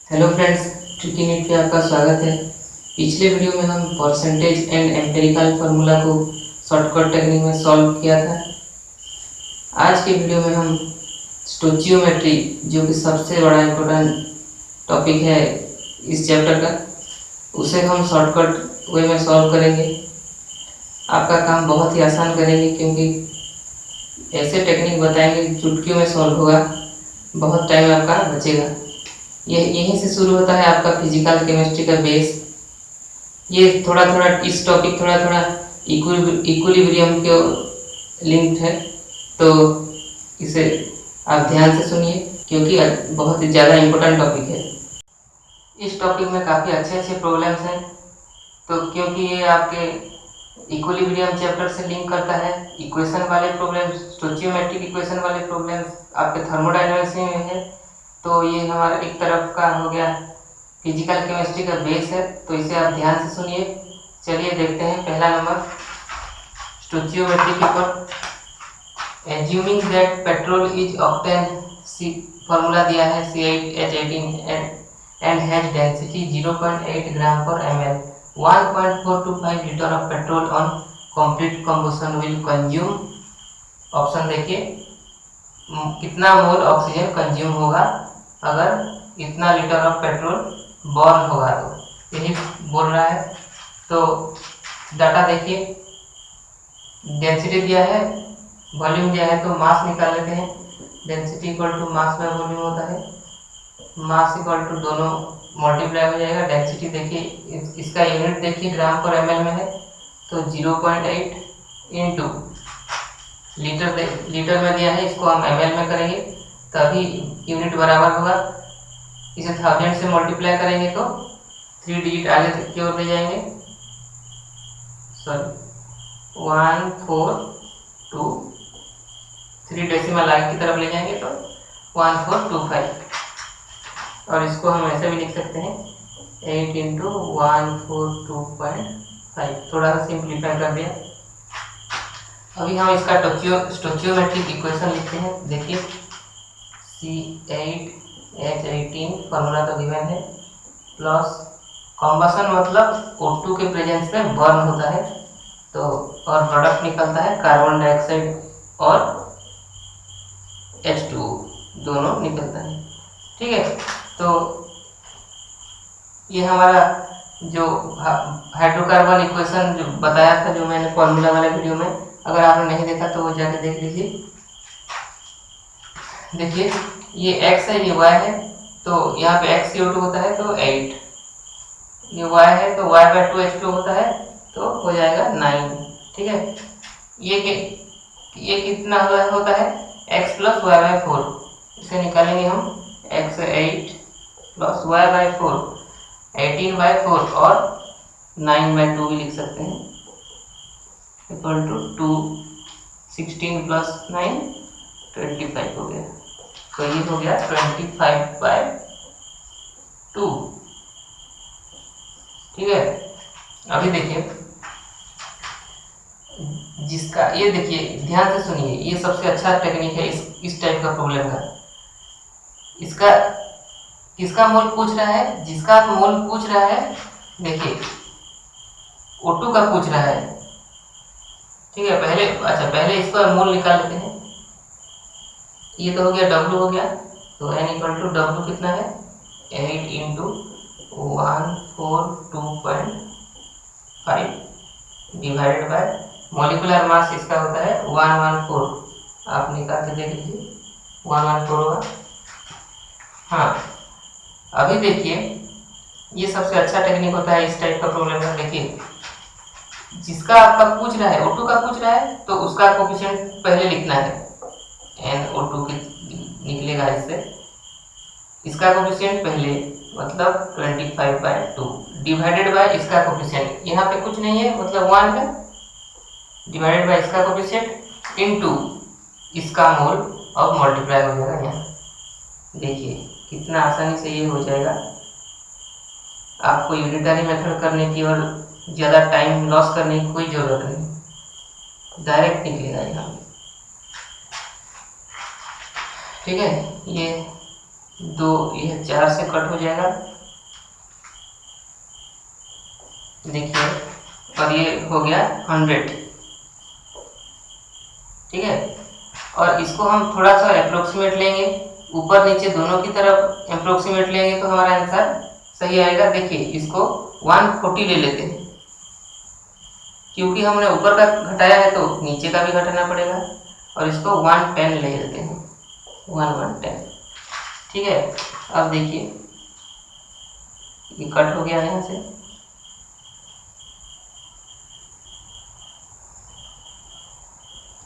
Hello friends, tricky NEET पे आपका स्वागत है। पिछले वीडियो में हम परसेंटेज एंड एम्पेरिकल फार्मूला को शॉर्टकट टेक्निक में सॉल्व किया था। आज के वीडियो में हम स्टोचियोमेट्री, जो कि सबसे बड़ा इम्पोर्टेंट टॉपिक है इस चैप्टर का, उसे हम शॉर्टकट वे में सॉल्व करेंगे। आपका काम बहुत ही आसान करेंगे, क्योंकि ऐसे टेक्निक बताएंगे चुटकियों में सॉल्व होगा, बहुत टाइम आपका बचेगा। यहीं से शुरू होता है आपका फिजिकल केमिस्ट्री का बेस। ये थोड़ा थोड़ा इस टॉपिक थोड़ा थोड़ा इक्विलिब्रियम के लिंक्ड है, तो इसे आप ध्यान से सुनिए, क्योंकि बहुत ही ज़्यादा इम्पोर्टेंट टॉपिक है। इस टॉपिक में काफ़ी अच्छे अच्छे प्रॉब्लम्स हैं, तो क्योंकि ये आपके इक्विलिब्रियम चैप्टर से लिंक करता है। इक्वेशन वाले प्रॉब्लम्स, स्टोचियोमेट्रिक इक्वेशन वाले प्रॉब्लम्स आपके थर्मोडायनामिक्स में है, तो ये हमारा एक तरफ का हो गया फिजिकल केमिस्ट्री का बेस है, तो इसे आप ध्यान से सुनिए। चलिए देखते हैं पहला नंबर स्टोचियोमेट्री के ऊपर। Assuming that petrol is octane, formula दिया है C8H18 and has density 0.8 gram per ml. 1.425 liter of petrol on complete combustion will consume, option देखिए, कितना मोल ऑक्सीजन कंज्यूम होगा अगर इतना लीटर ऑफ पेट्रोल बर्न होगा, तो यही बोल रहा है। तो डाटा देखिए, डेंसिटी दिया है, वॉल्यूम दिया है, तो मास निकाल लेते हैं। Density equal to mass by volume होता है, मास इक्वल टू दोनों मल्टीप्लाई हो जाएगा। डेंसिटी देखिए, इसका यूनिट देखिए ग्राम पर ml में है, तो 0.8 इंटू लीटर में दिया है, इसको हम ml में करेंगे तभी यूनिट बराबर होगा। इसे 1000 से मल्टीप्लाई करेंगे तो 3 डिजिट आगे की ओर ले जाएंगे, सॉरी 142, 3 डेसिमल आगे की तरफ ले जाएंगे तो 1425, और इसको हम ऐसे भी लिख सकते हैं 8 इंटू 142.5, थोड़ा सा सिंप्लीफाई कर दिया। अभी हम इसका स्टोचियोमेट्रिक इक्वेशन लिखते हैं। देखिए C8H18 फॉर्मूला तो गिवन है, प्लस कॉम्बसन मतलब O2 के प्रेजेंस में बर्न होता है, तो और प्रोडक्ट निकलता है कार्बन डाइऑक्साइड और H2O दोनों निकलता है। ठीक है, तो ये हमारा जो हाइड्रोकार्बन इक्वेशन जो बताया था, जो मैंने फॉर्मूला वाले वीडियो में, अगर आपने नहीं देखा तो वो जाके देख लीजिए। देखिए ये x है, ये y है, तो यहाँ पे x CO2 होता है तो 8, ये y है तो y/2H2 होता है तो हो जाएगा 9। ठीक है, ये कितना होता है x प्लस y/4, इसे निकालेंगे हम, x8 प्लस y/4, 18/4 और 9/2 भी लिख सकते हैं, इक्वल टू 2, 16 प्लस 9 25 हो गया, तो ये हो गया 25/2। ठीक है, अभी देखिए जिसका, ये देखिए ध्यान से सुनिए, ये सबसे अच्छा टेक्निक है इस टाइप का प्रॉब्लम का। इसका किसका मोल पूछ रहा है, जिसका मोल पूछ रहा है, देखिए O2 का पूछ रहा है। ठीक है, पहले इसका मोल निकाल लेते हैं। ये तो हो गया W हो गया, तो N इक्वल टू W कितना है 8 into 142.5 divided by molecular mass, इसका होता है 114, आप निकाल के देख लीजिए 114 होगा। हाँ, अभी देखिए ये सबसे अच्छा टेक्निक होता है इस टाइप का प्रॉब्लम में। देखिए जिसका आपका पूछ रहा है, O2 का पूछ रहा है, तो उसका कोफिशिएंट पहले लिखना है, NO2 की निकलेगा इससे, इसका कोफिशिएंट पहले मतलब 25/2 डिवाइडेड बाय इसका कोफिशिएंट, यहाँ पे कुछ नहीं है मतलब 1 है, डिवाइडेड बाय इसका कोफिशिएंट इनटू इसका मोल और मल्टीप्लाई हो जाएगा यहाँ। देखिए कितना आसानी से ये हो जाएगा, आपको यूनिटरी मेथड करने की और ज़्यादा टाइम लॉस करने की कोई ज़रूरत नहीं, डायरेक्ट निकलेगा यहाँ। ठीक है, ये 2 यह 4 से कट हो जाएगा, देखिए, और ये हो गया 100। ठीक है, और इसको हम थोड़ा सा अप्रोक्सीमेट लेंगे, ऊपर नीचे दोनों की तरफ अप्रोक्सीमेट लेंगे तो हमारा आंसर सही आएगा। देखिए, इसको 140 ले लेते हैं, क्योंकि हमने ऊपर का घटाया है तो नीचे का भी घटाना पड़ेगा, और इसको 110 ले लेते हैं, 110। ठीक है, अब देखिए ये कट हो गया यहाँ से,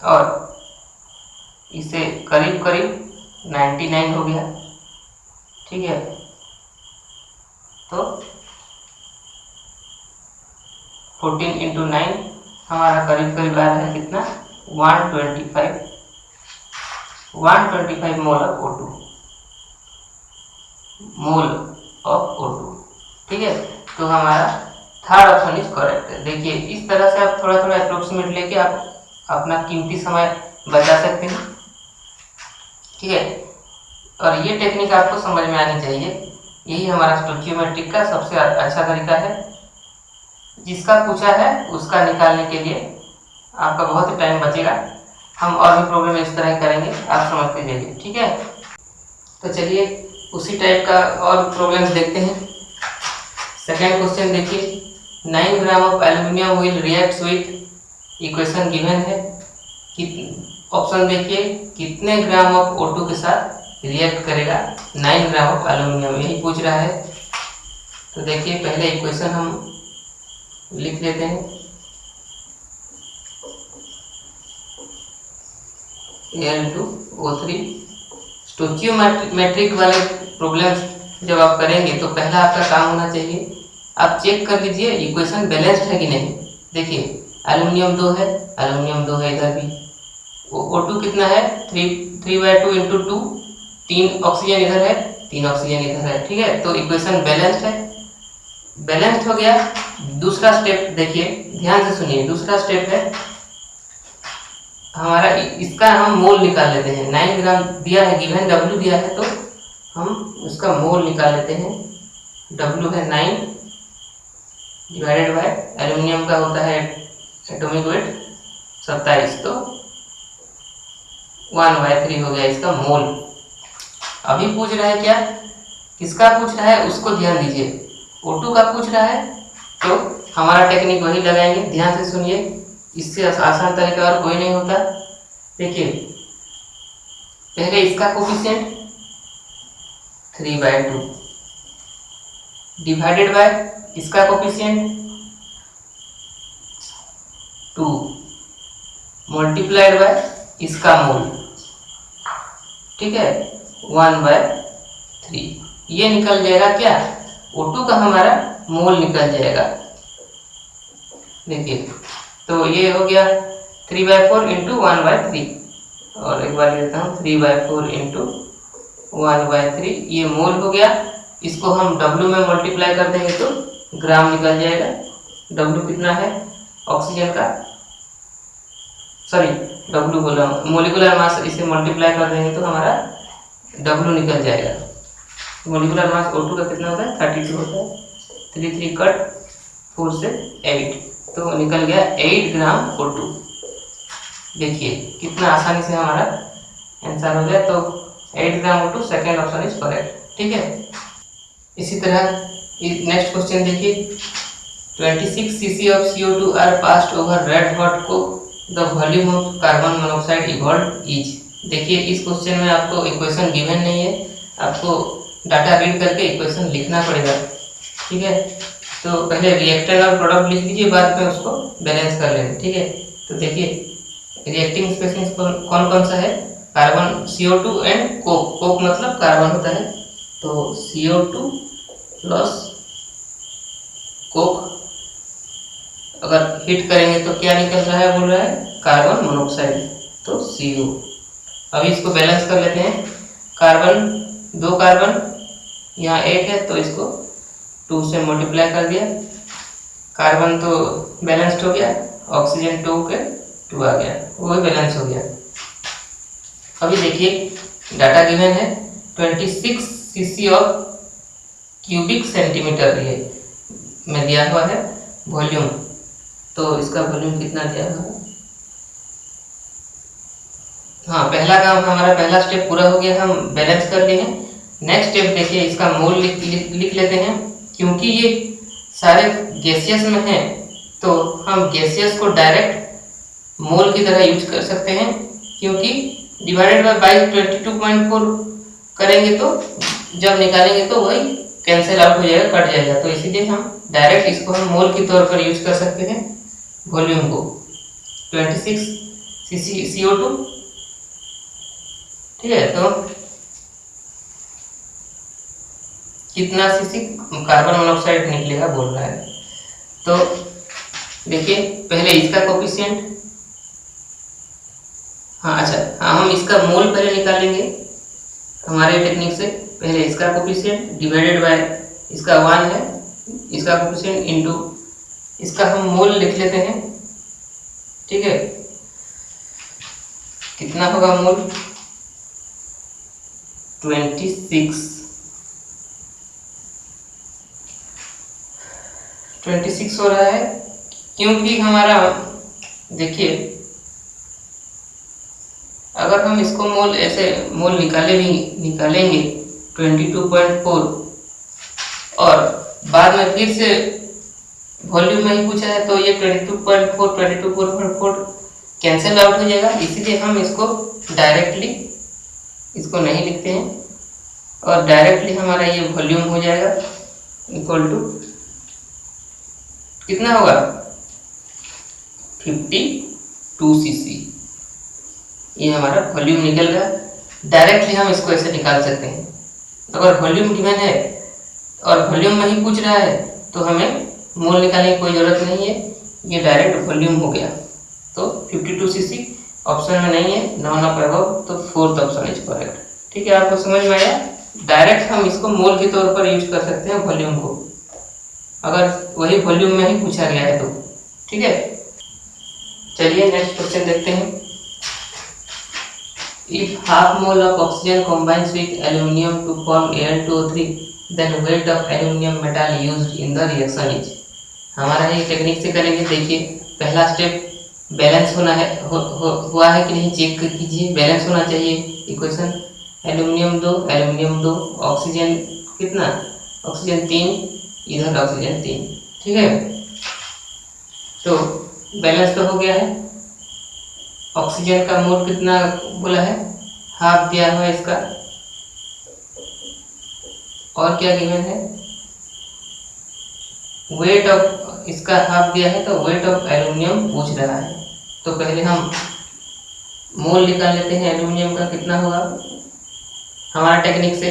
और इसे करीब करीब 99 हो गया। ठीक है, तो 14 इंटू 9 हमारा करीब करीब आ रहा है कितना, 125 mole of O2, mole of O2। ठीक है, तो हमारा थर्ड ऑप्शन इज करेक्ट है। देखिए, इस तरह से आप थोड़ा थोड़ा अप्रोक्सीमेट लेके आप अपना कीमती समय बचा सकते हैं। ठीक है, और ये टेक्निक आपको समझ में आनी चाहिए, यही हमारा स्टोइकियोमेट्रिक का सबसे अच्छा तरीका है। जिसका पूछा है उसका निकालने के लिए आपका बहुत ही टाइम बचेगा। हम और भी प्रॉब्लम इस तरह करेंगे, आप समझते जाइए। ठीक है, तो चलिए उसी टाइप का और प्रॉब्लम्स देखते हैं। सेकेंड क्वेश्चन देखिए, 9 gram of aluminium will react with equation given है। ऑप्शन देखिए, कितने ग्राम ऑफ O2 के साथ रिएक्ट करेगा 9 ग्राम ऑफ एल्यूमिनियम, यही पूछ रहा है। तो देखिए, पहले इक्वेशन हम लिख लेते हैं। Al2O3। स्टोइकियोमेट्रिक वाले प्रॉब्लम्स जब आप करेंगे तो पहला आपका काम होना चाहिए, आप चेक कर लीजिए इक्वेशन बैलेंस्ड है कि नहीं। देखिए, एल्यूमिनियम 2 है, एल्यूमिनियम 2 है, इधर भी O2 कितना है, 3/2 इंटू 2, 3 ऑक्सीजन इधर है, 3 ऑक्सीजन इधर है। ठीक है, तो इक्वेशन बैलेंस्ड है, बैलेंस्ड हो गया। दूसरा स्टेप देखिए, ध्यान से सुनिए, दूसरा स्टेप है हमारा, इसका हम मोल निकाल लेते हैं। 9 ग्राम दिया है, गिवन W दिया है, तो हम उसका मोल निकाल लेते हैं। W है 9 डिवाइडेड बाय एल्यूमिनियम का होता है एटॉमिक वेट 27, तो 1/3 हो गया इसका मोल। अभी पूछ रहा है क्या, किसका पूछ रहा है उसको ध्यान दीजिए, O2 का पूछ रहा है, तो हमारा टेक्निक वही लगाएंगे। ध्यान से सुनिए, इससे आसान तरीका और कोई नहीं होता। देखिए, पहले इसका कोफिशिएंट 3/2 डिवाइडेड बाय इसका कोफिशिएंट 2 मल्टीप्लाइड बाय इसका मोल। ठीक है, 1/3 ये निकल जाएगा क्या, O2 का हमारा मोल निकल जाएगा। देखिए, तो ये हो गया 3/4 इंटू 1/3, और एक बार लेता हूँ, 3/4 इंटू 1/3, ये मोल हो गया। इसको हम W में मल्टीप्लाई कर देंगे तो ग्राम निकल जाएगा। W कितना है ऑक्सीजन का, सॉरी W बोला, मोलिकुलर मास, इसे मल्टीप्लाई कर देंगे तो हमारा W निकल जाएगा। मोलिकुलर मास O2 का कितना होता है, 32 होता है, 3 कट 4 से 8, तो निकल गया 8 ग्राम O2। देखिए कितना आसानी से हमारा आंसर हो गया, तो 8 ग्राम O2 second option is correct. ठीक है, इसी तरह नेक्स्ट क्वेश्चन देखिए, 26 cc of CO2 are passed over red hot coke, the volume of carbon monoxide evolved is। देखिए, इस क्वेश्चन में आपको इक्वेशन गिवन नहीं है, आपको डाटा रीड करके इक्वेशन लिखना पड़ेगा। ठीक है, तो पहले रिएक्टेंट और प्रोडक्ट लिख लीजिए, बाद में उसको बैलेंस कर लेंगे। ठीक है, तो देखिए रिएक्टिंग स्पीशीज कौन कौन सा है, carbon, CO2 and Coke. Coke मतलब कार्बन होता है, तो CO2 प्लस कोक अगर हीट करेंगे तो क्या निकल रहा है, बोल रहा है कार्बन मोनोऑक्साइड, तो CO। अभी इसको बैलेंस कर लेते हैं। कार्बन 2 कार्बन यहाँ 1 है, तो इसको 2 से मल्टीप्लाई कर दिया, कार्बन तो बैलेंस्ड हो गया, ऑक्सीजन 2 के 2 आ गया, वो भी बैलेंस हो गया। अभी देखिए डाटा गिवन है, 26 सीसी ऑफ क्यूबिक सेंटीमीटर ये में दिया हुआ है वॉल्यूम। तो इसका वॉल्यूम कितना दिया हुआ है? हाँ, पहला काम हमारा, पहला स्टेप पूरा हो गया, हम बैलेंस कर लिए हैं। नेक्स्ट स्टेप देखिए, इसका मोल लिख लेते हैं। क्योंकि ये सारे गैसियस में हैं तो हम गैसियस को डायरेक्ट मोल की तरह यूज कर सकते हैं, क्योंकि डिवाइडेड बाय 22.4 करेंगे तो जब निकालेंगे तो वही कैंसिल आउट हो जाएगा, कट जाएगा। तो इसीलिए हम डायरेक्ट इसको हम मोल के तौर पर यूज कर सकते हैं वॉल्यूम को। 26 CO2, ठीक है। तो कितना सीसी कार्बन मोनोऑक्साइड निकलेगा बोल रहा है। तो देखिए पहले इसका कोफिशिएंट, हाँ अच्छा, हाँ हम इसका मोल पहले निकालेंगे हमारे टेक्निक से। पहले इसका कोफिशिएंट डिवाइडेड बाय, इसका 1 है, इसका कोफिशिएंट इनटू इसका हम मोल लिख लेते हैं, ठीक है। कितना होगा मोल? 26 हो रहा है, क्योंकि हमारा देखिए अगर हम इसको मोल ऐसे मोल निकालेंगे 22.4 और बाद में फिर से वॉल्यूम में ही पूछा है तो ये 22.4 कैंसिल आउट हो जाएगा। इसीलिए हम इसको डायरेक्टली इसको नहीं लिखते हैं और डायरेक्टली हमारा ये वॉल्यूम हो जाएगा इक्वल टू कितना होगा? 52 सीसी। ये हमारा वॉल्यूम निकल गया। डायरेक्टली हम इसको ऐसे निकाल सकते हैं। अगर वॉल्यूम गिवन है और वॉल्यूम में ही पूछ रहा है तो हमें मोल निकालने की कोई ज़रूरत नहीं है, ये डायरेक्ट वॉल्यूम हो गया। तो 52 सीसी ऑप्शन में नहीं है, नॉन ऑफ अबव, तो 4th ऑप्शन इज करेक्ट। ठीक है, आपको समझ में आया? डायरेक्ट हम इसको मोल के तौर पर यूज कर सकते हैं वॉल्यूम को, अगर वही वॉल्यूम में ही पूछा गया है तो। ठीक है, चलिए नेक्स्ट क्वेश्चन देखते हैं। If half mole of oxygen combines with aluminium to form Al2O3, then weight of aluminium metal used in the reaction is। हमारा ये टेक्निक से करेंगे। देखिए पहला स्टेप बैलेंस होना है, हुआ है कि नहीं चेक कीजिए। बैलेंस होना चाहिए इक्वेशन। एल्यूमिनियम 2 ऑक्सीजन कितना? ऑक्सीजन 3, इधर ऑक्सीजन 3। ठीक है, तो बैलेंस तो हो गया है। ऑक्सीजन का मोल कितना बोला है? हाफ दिया हुआ है इसका। और क्या गिवन है? वेट ऑफ, इसका हाफ दिया है तो वेट ऑफ एल्यूमिनियम पूछ रहा है। तो पहले हम मोल निकाल लेते हैं एल्यूमिनियम का। कितना होगा? हमारा टेक्निक से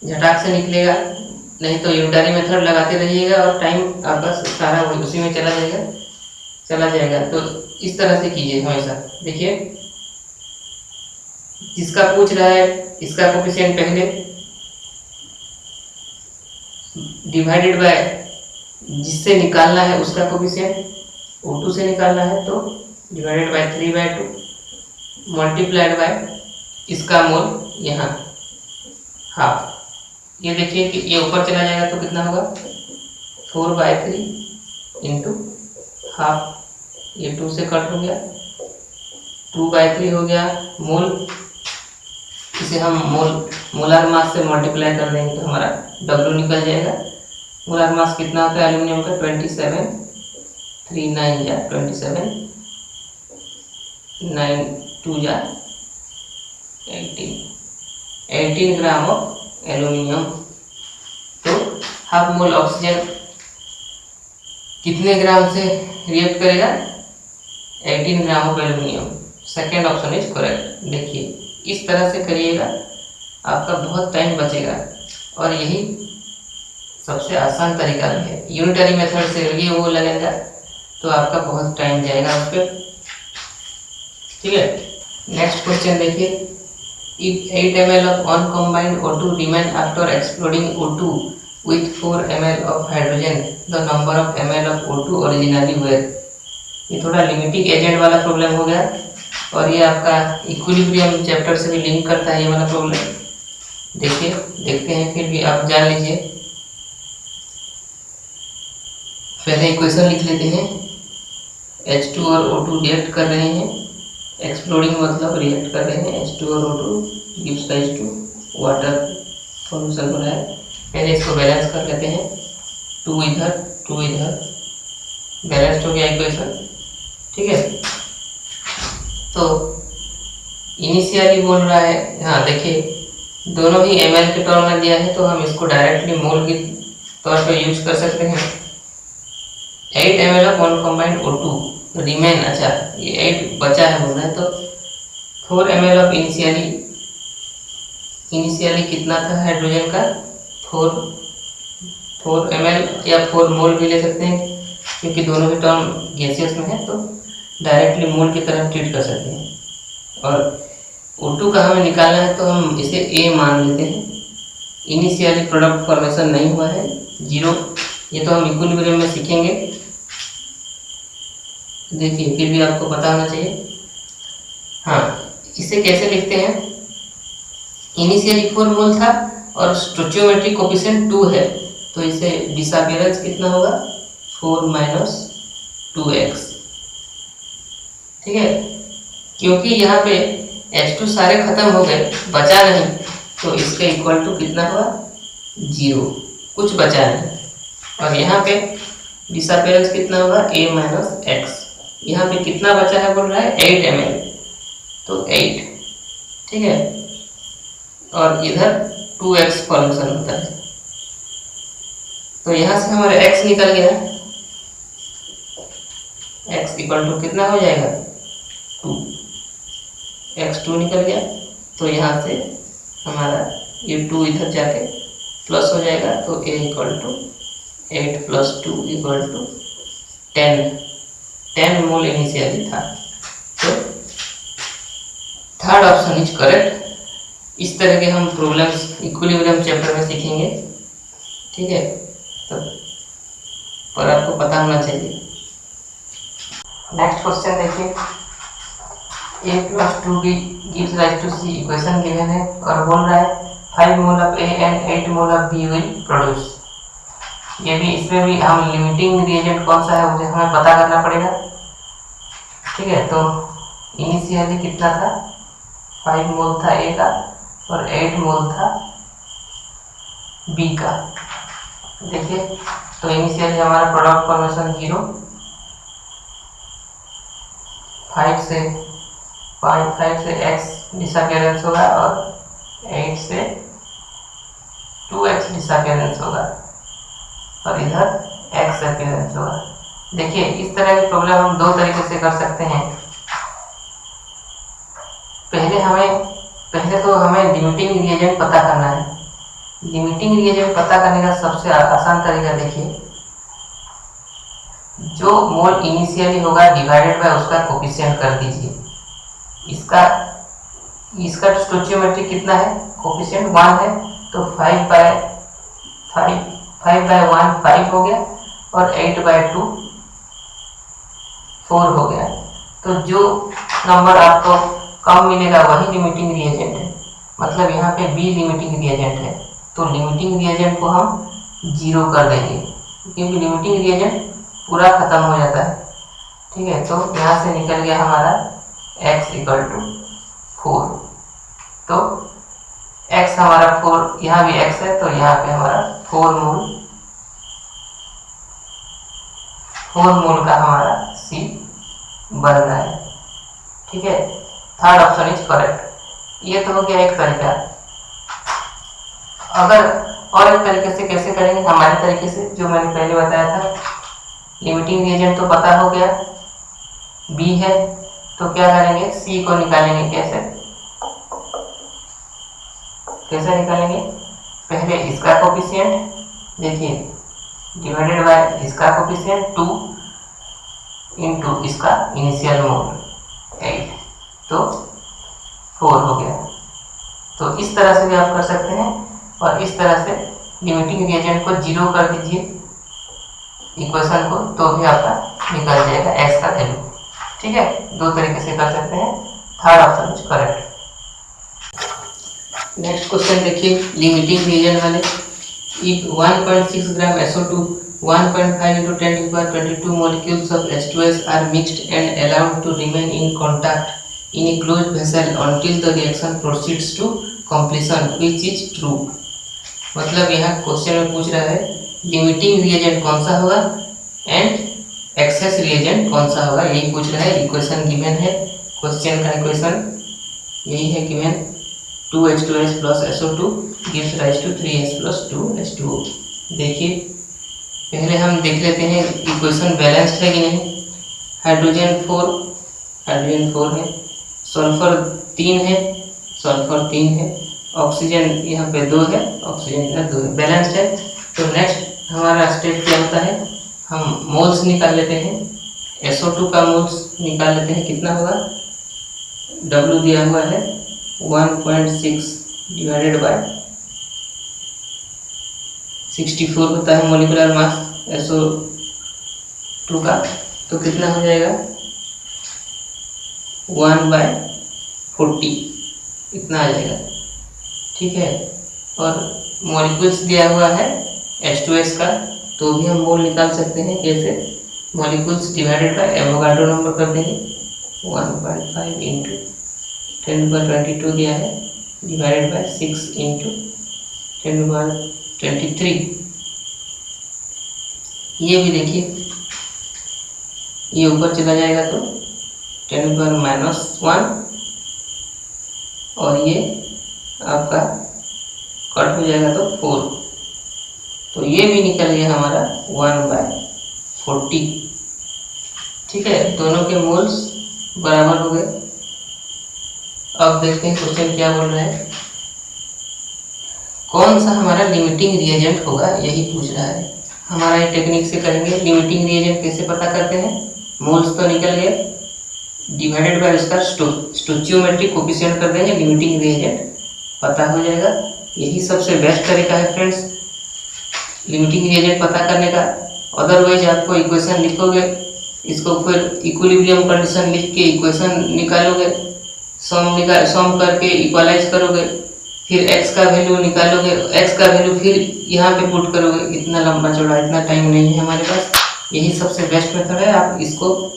झटाक से निकलेगा, नहीं तो यूनिटरी मेथड लगाते रहिएगा और टाइम आपका सारा उसी में चला जाएगा। तो इस तरह से कीजिए हमेशा। देखिए जिसका पूछ रहा है इसका कोफिशिएंट पहले डिवाइडेड बाय जिससे निकालना है उसका कोफिशिएंट O2 से निकालना है तो डिवाइडेड बाय 3/2 मल्टीप्लाइड बाय इसका मोल यहाँ हाफ। ये देखिए कि ये ऊपर चला जाएगा तो कितना होगा? 4/3 इंटू हाफ। ये 2 से कट हो गया, 2/3 हो गया मोल। इसे हम मोलर मास से मल्टीप्लाई कर देंगे तो हमारा W निकल जाएगा। मोलर मास कितना होता है एल्यूमिनियम का? 27, 3 9 या 27, 9 2 या 18 ग्राम ऑफ एल्यूमिनियम। तो हाफ मोल ऑक्सीजन कितने ग्राम से रिएक्ट करेगा? 18 gram of aluminium. Second option is correct. देखिए इस तरह से करिएगा, आपका बहुत टाइम बचेगा और यही सबसे आसान तरीका भी है। यूनिटरी मेथड से ये वो लगेगा तो आपका बहुत टाइम जाएगा उस पर। ठीक है, नेक्स्ट क्वेश्चन देखिए। If 8 ml of uncombined O2 remain after exploding O2 with 4 ml of hydrogen, the number of ml of O2 originally were। ये थोड़ा लिमिटिंग एजेंट वाला प्रॉब्लम हो गया और ये आपका इक्विलिब्रियम चैप्टर से भी लिंक करता है ये वाला प्रॉब्लम। देखिए, देखते हैं, फिर भी आप जान लीजिए। पहले इक्वेशन लिख लेते हैं। H2 और O2 रिएक्ट कर रहे हैं, एक्सप्लोडिंग मतलब रिएक्ट कर रहे हैं। H2 और O2 gives rise to water formation हो रहा है। पहले इसको बैलेंस कर लेते हैं, 2 इधर 2 इधर, बैलेंस हो गया इक्वेशन। ठीक है, तो इनिशियली बोल रहा है, हाँ देखिए, दोनों ही ml के टर्म में दिया है, तो हम इसको डायरेक्टली मोल के तौर पे यूज कर सकते हैं। 8 ml ऑफ अनकंबाइंड O2 रिमेन, अच्छा ये 8 बचा है बोल रहे हैं, तो 4 ml ऑफ इनिशियली कितना था हाइड्रोजन का, 4 ml या 4 मोल भी ले सकते हैं, क्योंकि दोनों के टर्म गैसियस में है, तो डायरेक्टली मोल की तरह ट्रीट कर सकते हैं। और O2 का हमें निकालना है, तो हम इसे A मान लेते हैं। इनिशियली प्रोडक्ट फॉर्मेशन नहीं हुआ है, 0, ये तो हम इक्विलिब्रियम में सीखेंगे। देखिए, फिर भी आपको पता होना चाहिए। हाँ, इसे कैसे लिखते हैं, इनिशियली 4 मोल था और स्टोइचियोमेट्रिक कोफिशिएंट 2 है, तो इसे डिसअपियरेंस कितना होगा, 4 - 2x। ठीक है, क्योंकि यहाँ पे H2 सारे खत्म हो गए, बचा नहीं, तो इसका इक्वल टू कितना हुआ, 0, कुछ बचा नहीं। और यहाँ पे डिसअपियरेंस कितना होगा, A - x। यहाँ पे कितना बचा है बोल रहा है, 8 ml, तो 8। ठीक है, और इधर 2x फॉर्मेशन होता है, तो यहाँ से हमारे x निकल गया, x इक्वल टू कितना हो जाएगा, 2, x2 निकल गया, तो यहाँ से हमारा ये 2 इधर जाके प्लस हो जाएगा, तो A equal to 8 + 2 equal to 10 mole initially था। तो थर्ड ऑप्शन इज करेक्ट। इस तरह के हम प्रॉब्लम्स इक्विलिब्रियम चैप्टर में सीखेंगे। ठीक है, तो पर आपको पता होना चाहिए। नेक्स्ट क्वेश्चन देखिए, A + 2B gives rise to C equation given है और बोल रहा है 5 mole of A and 8 mole of B will produce. ये भी, इसमें भी हम लिमिटिंग रिएजेंट कौन सा है मुझे हमें पता करना पड़ेगा। ठीक है, तो इनिशियली कितना था, 5 मोल था A का और 8 मोल था B का। देखिए, तो इनिशियली हमारा प्रोडक्ट फॉर्मेशन 0, 5 से x डिसअपियरेंस होगा और 8 से 2x डिसअपियरेंस होगा और इधर x अपीयरेंस होगा। देखिए, इस तरह की प्रॉब्लम हम 2 तरीके से कर सकते हैं। पहले तो हमें लिमिटिंग रिएजेंट पता करना है। लिमिटिंग रिएजेंट पता करने का सबसे आसान तरीका देखिए, जो मोल इनिशियली होगा डिवाइडेड बाय उसका कोफिशिएंट कर दीजिए। इसका स्टोइचियोमेट्रिक कितना है, कोफिशिएंट 1 है, तो 5/1 5 हो गया और 8/2 4 हो गया। तो जो नंबर आपको कम मिलेगा वही लिमिटिंग रिएजेंट है, मतलब यहाँ पे B लिमिटिंग रिएजेंट है, तो लिमिटिंग रिएजेंट को हम 0 कर देंगे, क्योंकि लिमिटिंग रिएजेंट पूरा खत्म हो जाता है। ठीक है, तो यहाँ से निकल गया हमारा x = 4, तो x हमारा 4, यहाँ भी x है, तो यहाँ पे हमारा 4 मोल का हमारा C बन रहा है। ठीक है, थर्ड ऑप्शन इज करेक्ट। ये तो हो गया एक तरीका। अगर और एक तरीके से कैसे करेंगे, हमारे तरीके से जो मैंने पहले बताया था, लिमिटिंग रिएजेंट तो पता हो गया, B है, तो क्या करेंगे, C को निकालेंगे। कैसे निकालेंगे, पहले इसका कोफिशिएंट देखिए, डिवाइडेड बाय इसका कोफिशिएंट 2 इंटू इसका इनिशियल मोल 8, तो 4 हो गया। तो इस तरह से भी आप कर सकते हैं, और इस तरह से लिमिटिंग रिएजेंट को 0 कर दीजिए इक्वेशन को, तो भी आपका निकल जाएगा x का वैल्यू। ठीक है, 2 तरीके से कर सकते हैं। Third option is correct. Next question देखिए लिमिटिंग रिएजेंट वाले। If 1.6 gram SO2 1.5 into 10 to the power 22 molecules of H2S are mixed and allowed to remain in contact in a closed vessel until the reaction proceeds to completion, which is true। मतलब यहाँ question में पूछ रहा है limiting reagent कौन सा होगा and access reagent कौन सा होगा, यही पूछ रहा है। इक्वेशन गिवन है, क्वेश्चन का इक्वेशन यही है given. 2H2S plus SO2 gives rise to 3S plus 2H2O। देखिए पहले हम देख लेते हैं इक्वेशन बैलेंस्ड है कि नहीं। हाइड्रोजन 4 है, सल्फर 3 है, ऑक्सीजन यहाँ पे 2 है, ऑक्सीजन यहाँ 2 है, बैलेंस्ड है। तो नेक्स्ट हमारा स्टेप क्या होता है, हम मोल्स निकाल लेते हैं। SO2 का मोल्स निकाल लेते हैं, कितना होगा, W दिया हुआ है 1.6 डिवाइडेड बाय 64 होता है मोलिकुलर मास SO2 का, तो कितना हो जाएगा 1/40 इतना आ जाएगा, ठीक है। और मॉलिक्यूल्स दिया हुआ है H2S का, तो भी हम मोल निकाल सकते हैं, कैसे, molecules divided by Avogadro number कर देंगे 1.5 इंटू 10^22 दिया है डिवाइडेड बाय 6 इंटू 10^23। ये भी देखिए ये ऊपर चला जाएगा तो 10^-1 और ये आपका कट हो जाएगा तो 4, तो ये भी निकल गया हमारा 1/40, ठीक है। दोनों के मोल्स बराबर हो गए। अब देखते हैं क्वेश्चन क्या बोल रहा है, कौन सा हमारा लिमिटिंग रिएजेंट होगा, यही पूछ रहा है। हमारा ये टेक्निक से करेंगे। लिमिटिंग रिएजेंट कैसे पता करते हैं, मोल्स तो निकल गए, डिवाइडेड बाय इसका स्टोइचियोमेट्रिक कोफिशिएंट कर देंगे, लिमिटिंग रिएजेंट पता हो जाएगा। यही सबसे बेस्ट तरीका है फ्रेंड्स लिमिटिंग रिएजेंट पता करने का। अदरवाइज आपको इक्वेशन लिखोगे, इसको फिर इक्विलिब्रियम कंडीशन लिख के इक्वेशन निकालोगे, सम करके इक्वलाइज करोगे, फिर x का वैल्यू निकालोगे, x का वैल्यू फिर यहाँ पे पुट करोगे, इतना लंबा चौड़ा इतना टाइम नहीं है हमारे पास। यही सबसे बेस्ट मेथड है, आप इसको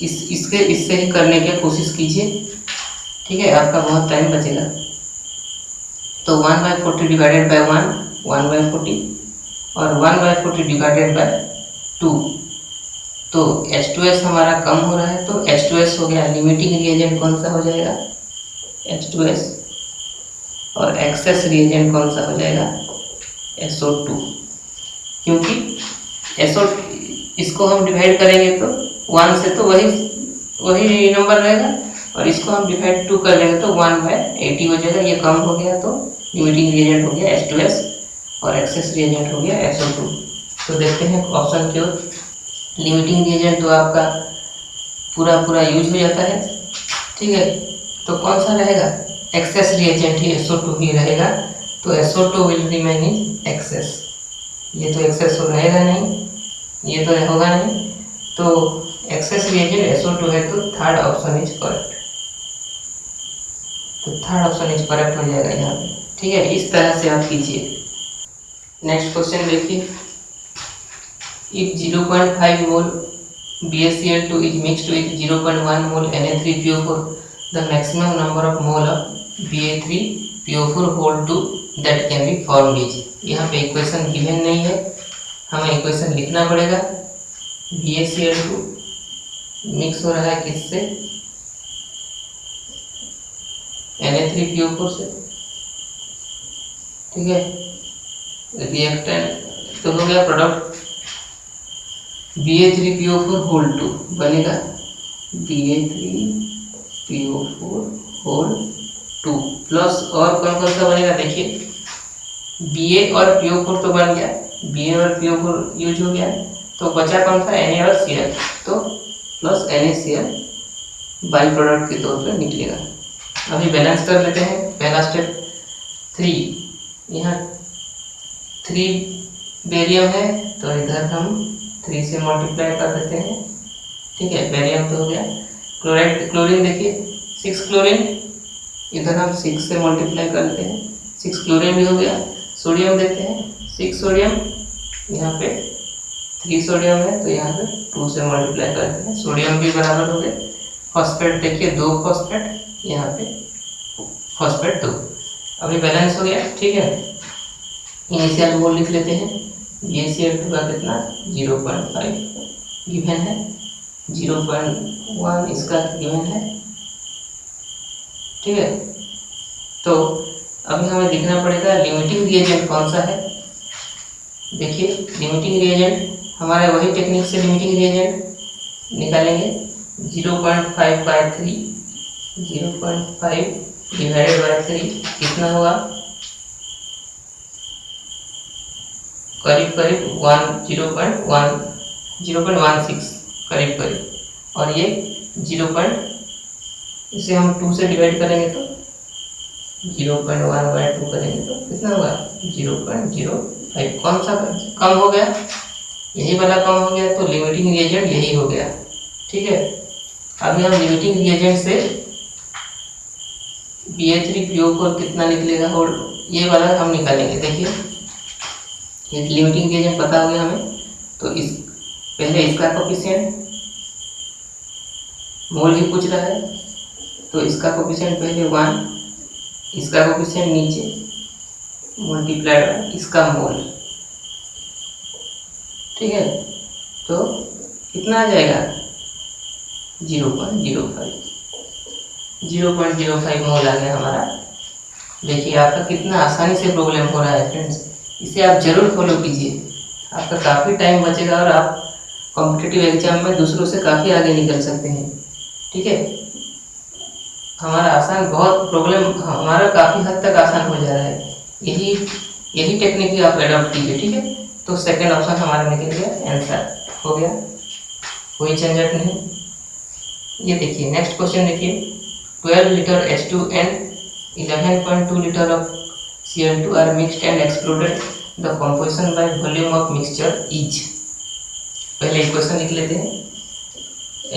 इससे ही करने की कोशिश कीजिए, ठीक है, आपका बहुत टाइम बचेगा। तो 1/40 डिवाइडेड बाय 1/40 और 1/40 डिवाइडेड बाय 2, तो H2S हमारा कम हो रहा है, तो H2S हो गया। लिमिटिंग रिएजेंट कौन सा हो जाएगा, H2S, और एक्सेस रिएजेंट कौन सा हो जाएगा, SO2, क्योंकि इसको हम डिवाइड करेंगे तो 1 से तो वही नंबर रहेगा, और इसको हम डिवाइड 2 कर देंगे तो 1/80 हो जाएगा। ये कम हो गया तो लिमिटिंग रिएजेंट हो गया H2S और एक्सेस रिएजेंट हो गया SO2। तो देखते हैं ऑप्शन क्यों। लिमिटिंग रिएजेंट तो आपका पूरा यूज हो जाता है, ठीक है, तो कौन सा रहेगा, एक्सेस रिएजेंट ही SO2 ही रहेगा, तो SO2 will remain in excess. ये तो एक्सेस हो रहेगा नहीं, ये तो होगा नहीं, तो एक्सेस रिएजेंट SO2 है, तो थर्ड ऑप्शन इज करेक्ट, तो थर्ड ऑप्शन इज करेक्ट हो जाएगा यहाँ पे, ठीक है। इस तरह से आप कीजिए। नेक्स्ट क्वेश्चन देखिए, if 0.5 mole BaCl2 is mixed with 0.1 mole Na3PO4, the maximum number of mole of Ba3PO4 whole 2 that can be formed is। यहाँ पे इक्वेशन गिवन नहीं है, हमें इक्वेशन लिखना पड़ेगा। BaCl2 मिक्स हो रहा है किससे, Na3PO4 से, ठीक है। रिएक्टेंट तो हो गया प्रोडक्ट Ba3PO4 होल 2 बनेगा Ba3PO4 होल 2 प्लस और कौन कौन सा बनेगा, देखिए Ba और PO4 तो बन गया, Ba और PO4 यूज हो गया, तो बचा कौन सा, Na और Cl, तो प्लस NaCl बाई प्रोडक्ट के तौर पर निकलेगा। अभी बैलेंस कर लेते हैं। पहला स्टेप 3, यहाँ 3 बेरियम है, तो इधर हम 3 से मल्टीप्लाई कर देते हैं, ठीक है, बेरियम तो हो गया। क्लोरीन देखिए 6 क्लोरीन इधर हम 6 से मल्टीप्लाई करते हैं, 6 क्लोरीन भी हो गया। सोडियम देते हैं, 6 सोडियम, यहाँ पे 3 सोडियम है तो यहाँ पे 2 से मल्टीप्लाई करते हैं, सोडियम भी बराबर हो गए। फॉस्फेट देखिए 2 फॉस्फेट, यहाँ पे फॉस्फेट 2, अभी बैलेंस हो गया। ठीक है, इनिशियल मोल लिख लेते हैं। BaCl2 का कितना 0.5 गिवन है, 0.1 इसका गिवन है। ठीक है, तो अभी हमें देखना पड़ेगा लिमिटिंग रिएजेंट कौन सा है। देखिए लिमिटिंग रिएजेंट हमारे वही टेक्निक से लिमिटिंग रिएजेंट निकालेंगे। 0.5/3, 0.5 डिवाइडेड बाय 3 कितना होगा, करीब करीब 0.16 करीब करीब, और ये 0. इसे हम 2 से डिवाइड करेंगे तो 0.1/2 करेंगे तो कितना होगा 0.05। कौन सा कम हो गया, यही वाला कम हो गया, तो लिमिटिंग रिएजेंट यही हो गया। ठीक है, अभी हम लिमिटिंग रिएजेंट से Ba3PO4 कितना निकलेगा और ये वाला हम निकालेंगे। देखिए ये लिमिटिंग रिएजेंट पता हो गया हमें, तो इस पहले इसका कोफिशिएंट मोल ही पूछ रहा है, तो इसका कोफिशिएंट पहले 1, इसका कोफिशिएंट नीचे मल्टीप्लाइड बाय इसका मोल। ठीक है, तो कितना आ जाएगा 0.05 मोल आ गया हमारा। देखिए आपका कितना आसानी से प्रॉब्लम हो रहा है फ्रेंड्स, इसे आप जरूर फॉलो कीजिए, आपका काफ़ी टाइम बचेगा और आप कॉम्पिटिटिव एग्जाम में दूसरों से काफ़ी आगे निकल सकते हैं। ठीक है, हमारा आसान बहुत प्रॉब्लम हमारा काफ़ी हद तक आसान हो जा रहा है, यही टेक्निक भी आप एडॉप्ट कीजिए। ठीक है, तो सेकंड ऑप्शन हमारा निकल गया, आंसर हो गया, कोई झंझट नहीं। ये देखिए नेक्स्ट क्वेश्चन देखिए, 12 litre H2 and 11.2 litre of Cl2 are mixed and exploded. The composition by volume of mixture is। पहले इक्वेशन लिख लेते हैं,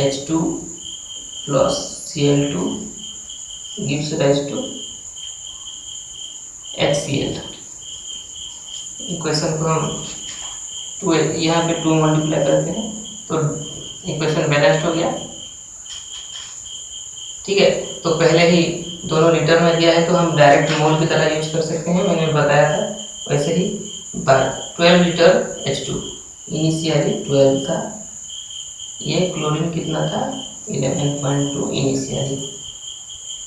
H2 plus Cl2 gives rise to HCl। Equation को हम 2 यहाँ पे 2 मल्टीप्लाई करते हैं तो इक्वेशन बैलेंस्ड हो गया। ठीक है, तो पहले ही दोनों लीटर में दिया है तो हम डायरेक्ट मोल की तरह यूज कर सकते हैं, मैंने बताया था वैसे ही। 12 लीटर H2 इनिशियली 12 था, ये क्लोरीन कितना था 11.2 इनिशियली,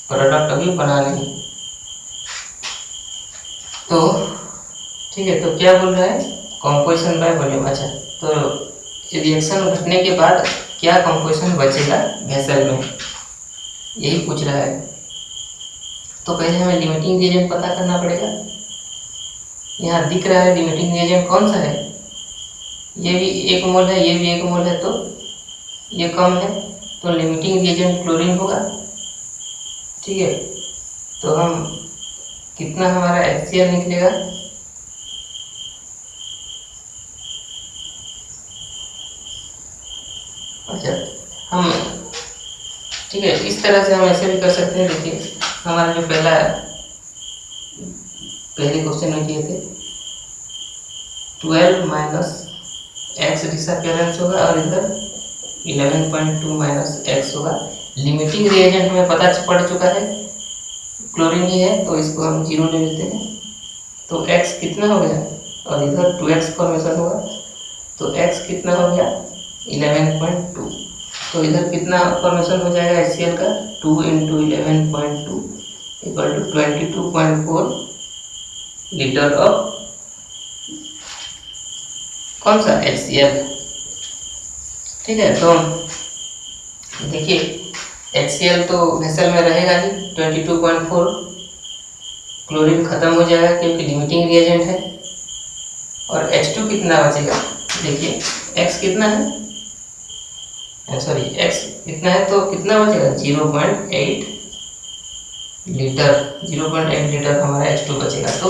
प्रोडक्ट अभी बना नहीं। तो ठीक है, तो क्या बोल रहा है कंपोजिशन बाय वॉल्यूम। अच्छा, तो रिएक्शन घटने के बाद क्या कंपोजिशन बचेगा वेसल में, यही पूछ रहा है। तो पहले हमें लिमिटिंग रिएजेंट पता करना पड़ेगा। यहाँ दिख रहा है लिमिटिंग रिएजेंट कौन सा है, ये भी 1 मोल है, ये भी 1 मोल है, तो ये कम है, तो लिमिटिंग रिएजेंट क्लोरीन होगा। ठीक है, तो हम कितना हमारा HCl निकलेगा, अच्छा हम ठीक है इस तरह से हम ऐसे भी कर सकते हैं। देखिए हमारा जो पहले क्वेश्चन में किए थे 12 माइनस एक्स डिसअपियरेंस होगा और इधर 11.2 माइनस एक्स होगा। लिमिटिंग रिएजेंट हमें पता पड़ चुका है क्लोरीन ही है, तो इसको हम 0 ले लेते हैं, तो x कितना हो गया और इधर 2x फॉर्मेशन होगा, तो x कितना हो गया 11.2, तो इधर कितना फॉर्मेशन हो जाएगा HCl का 2 × 11.2 इक्वल टू 22.4 लीटर ऑफ कौन सा HCl। ठीक है, तो देखिए HCl तो वेसल में रहेगा ही, 22.4 क्लोरीन खत्म हो जाएगा क्योंकि लिमिटिंग रिएजेंट है, और H2 कितना बचेगा। देखिए x कितना है, सॉरी x कितना है, तो कितना बचेगा 0.8 लीटर, 0.8 लीटर हमारा H2 बचेगा, तो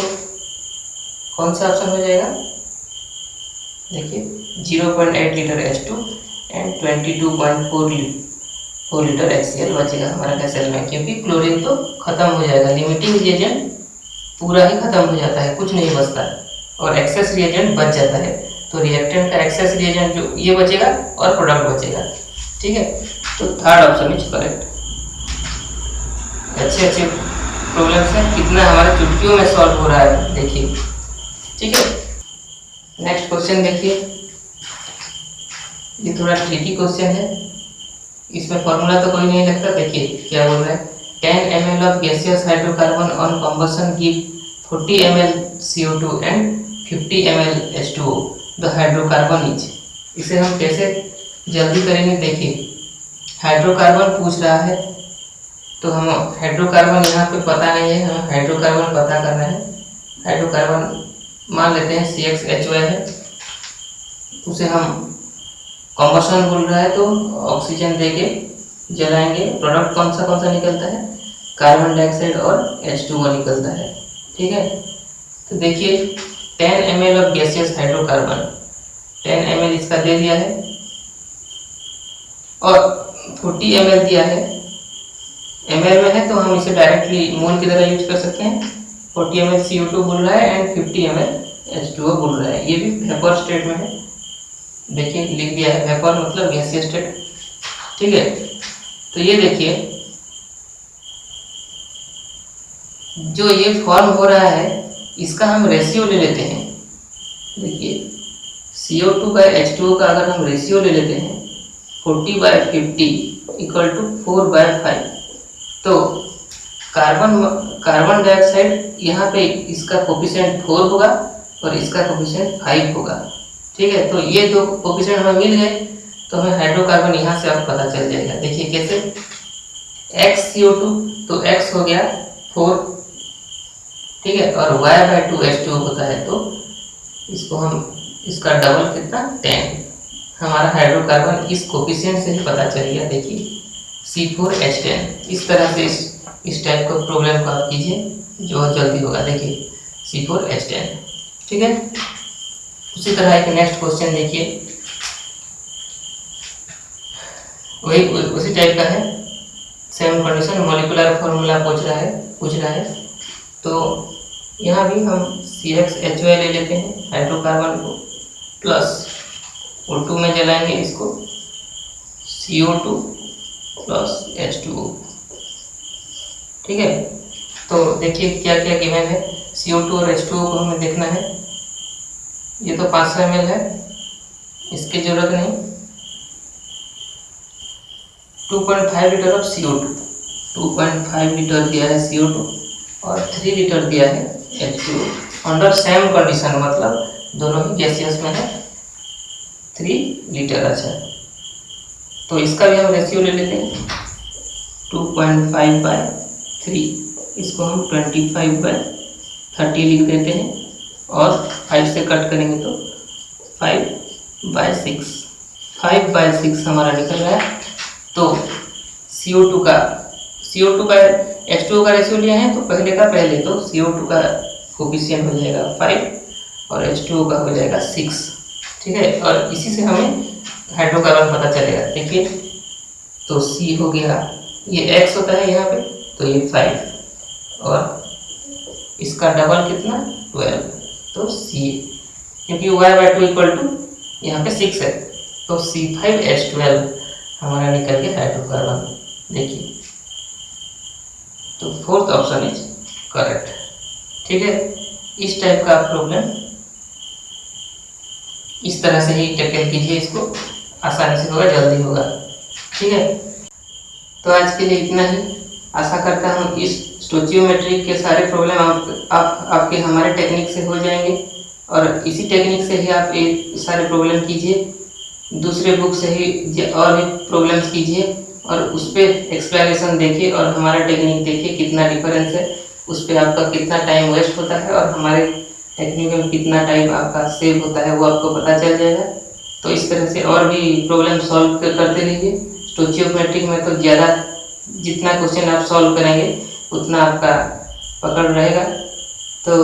कौन सा ऑप्शन हो जाएगा। देखिए 0.8 litre H2 and 22.4 4 litre HCl बचेगा हमारा गैसेल में, क्योंकि क्लोरीन तो खत्म हो जाएगा, लिमिटिंग रिएजेंट पूरा ही खत्म हो जाता है, कुछ नहीं बचता और एक्सेस रिएजेंट बच जाता है। तो रिएक्टेंट का एक्सेस रिएजेंट जो ये बचेगा और प्रोडक्ट बचेगा। ठीक है, तो थर्ड ऑप्शन इज करेक्ट। अच्छे अच्छे प्रॉब्लम्स हैं, कितना हमारे चुटकियों में सॉल्व हो रहा है देखिए। ठीक है, नेक्स्ट क्वेश्चन देखिए, ये थोड़ा ट्रिकी क्वेश्चन है, इसमें फॉर्मूला तो कोई नहीं लगता। देखिए क्या बोल रहा है, 10 ml of gaseous hydrocarbon on combustion give 40 ml CO2 and 50 ml H2O. The hydrocarbon is, इसे हम कैसे जल्दी करेंगे। देखिए हाइड्रोकार्बन पूछ रहा है, तो हम हाइड्रोकार्बन यहाँ पे पता नहीं है, हमें हाइड्रोकार्बन पता करना है। हाइड्रोकार्बन मान लेते हैं CXHY है, उसे हम कॉम्बशन बोल रहा है, तो ऑक्सीजन देके जलाएंगे, प्रोडक्ट कौन सा निकलता है, कार्बन डाइऑक्साइड और H2O निकलता है। ठीक है, तो देखिए 10 ml of gaseous hydrocarbon, 10 ml इसका दे दिया है और 40 ml दिया है। ml में है तो हम इसे डायरेक्टली मोल की तरह यूज कर सकते हैं। 40 ml CO2 बोल रहा है एंड 50 ml H2O बोल रहा है, ये भी वेपर स्टेट में है। देखिए लिख दिया है, वेपर मतलब गैसियस स्टेट। ठीक है, तो ये देखिए जो ये फॉर्म हो रहा है इसका हम रेशियो ले लेते हैं। देखिए CO2/H2O का अगर हम रेशियो ले लेते हैं 40/50 इक्वल टू 4/5, तो कार्बन डाइऑक्साइड यहाँ पे इसका कोफिशिएंट 4 होगा और इसका कोफिशिएंट 5 होगा। ठीक है, तो ये दो कोफिशिएंट हमें मिल गए, तो हमें हाइड्रोकार्बन यहाँ से अब पता चल जाएगा। देखिए कैसे, XCO2 तो X हो गया 4, ठीक है, और Y/2 H2O होता है, तो इसको हम इसका डबल कितना 10, हमारा हाइड्रोकार्बन इस कोफिशिएंट से ही पता चल गया। देखिए C4H10, इस तरह से इस टाइप का प्रॉब्लम को आप कीजिए जो जल्दी होगा। देखिए C4H10। ठीक है, उसी तरह एक नेक्स्ट क्वेश्चन देखिए, वही उसी टाइप का है, सेम कंडीशन, मॉलिक्यूलर फॉर्मूला पूछ रहा है। तो यहाँ भी हम CXHY ले लेते हैं हाइड्रोकार्बन को, प्लस O2 में जलाएंगे इसको, CO2 प्लस H2O। ठीक है, तो देखिए क्या क्या गिवन है। CO2 और H2O को हमें देखना है, ये तो 500 ml है, इसकी जरूरत नहीं। 2.5 लीटर ऑफ CO2, 2.5 लीटर दिया है CO2 और 3 लीटर दिया है H2O अंडर सेम कंडीशन, मतलब दोनों ही गैसियस में है, 3 लीटर। अच्छा, तो इसका भी हम रेशियो ले लेते हैं 2.5/3, इसको हम 25/30 लिख देते हैं और 5 से कट करेंगे तो 5/6, 5/6 हमारा निकल रहा है। तो CO2 का H2O का रेशियो लिया है, तो पहले का पहले, तो CO2 का कोफिशिएंट हो जाएगा 5 और H2O का हो जाएगा 6। ठीक है, और इसी से हमें हाइड्रोकार्बन पता चलेगा। देखिए तो C हो गया, ये X होता है यहाँ पे, तो ये 5 और इसका डबल कितना 12, तो C, क्योंकि Y/2 इक्वल टू यहाँ पे 6 है, तो C5H12 हमारा निकल गया हाइड्रोकार्बन। देखिए, तो फोर्थ ऑप्शन इज करेक्ट। ठीक है, इस टाइप का प्रॉब्लम इस तरह से ही टैकल कीजिए, इसको आसानी से होगा, जल्दी होगा। ठीक है, तो आज के लिए इतना ही। आशा करता हूँ इस स्टोचियोमेट्री के सारे प्रॉब्लम आपके हमारे टेक्निक से हो जाएंगे और इसी टेक्निक से ही आप ये सारे प्रॉब्लम कीजिए, दूसरे बुक से ही और भी प्रॉब्लम्स कीजिए और उस पर एक्सप्लेनेशन देखिए और हमारा टेक्निक देखिए कितना डिफरेंस है, उस पर आपका कितना टाइम वेस्ट होता है और हमारे टेक्निक में कितना टाइम आपका सेव होता है, वो आपको पता चल जाएगा। तो इस तरह से और भी प्रॉब्लम सॉल्व करते रहिए। स्टोचियोमेट्रिक में तो ज़्यादा जितना क्वेश्चन आप सॉल्व करेंगे उतना आपका पकड़ रहेगा। तो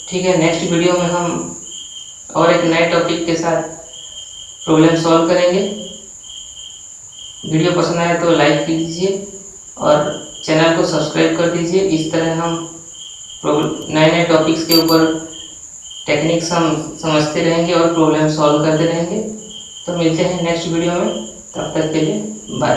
ठीक है, नेक्स्ट वीडियो में हम और एक नए टॉपिक के साथ प्रॉब्लम सॉल्व करेंगे। वीडियो पसंद आए तो लाइक कीजिए और चैनल को सब्सक्राइब कर दीजिए। इस तरह हम नए नए टॉपिक्स के ऊपर टेक्निक्स हम समझते रहेंगे और प्रॉब्लम सॉल्व करते रहेंगे। तो मिलते हैं नेक्स्ट वीडियो में, तब तक के लिए बाय।